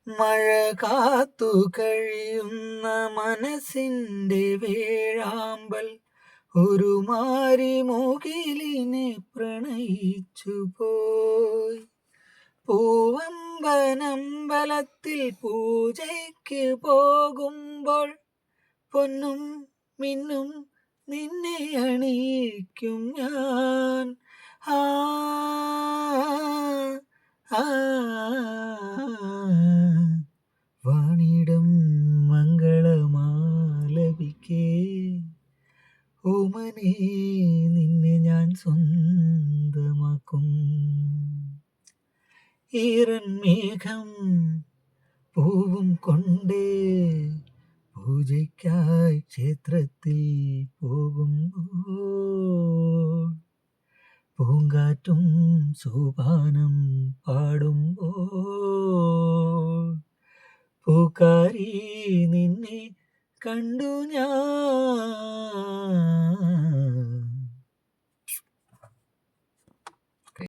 മഴ കാത്തു കഴിയുന്ന മനസ്സിൻ്റെ വേഴാമ്പൽ ഒരു മാരിമുകിലിനെ പ്രണയിച്ചു പോയി. പൂവമ്പനമ്പലത്തിൽ പൂജയ്ക്ക് പോകുമ്പോൾ പൊന്നും മിന്നും നിന്നെ അണിയിക്കും ഞാൻ. ആ ആ വാണിടം മംഗളമാലപിക്കേ ഓമനേ നിന്നെ ഞാൻ സ്വന്തമാക്കും. ഈറൻ മേഘം പൂവും കൊണ്ടേ പൂജയ്ക്കായി ക്ഷേത്രത്തിൽ പോകുമ്പോൾ പൂങ്കാറ്റും സോപാനം പാടുമ്പോൾ പൂക്കാരി നിന്നെ കണ്ടു ഞാൻ.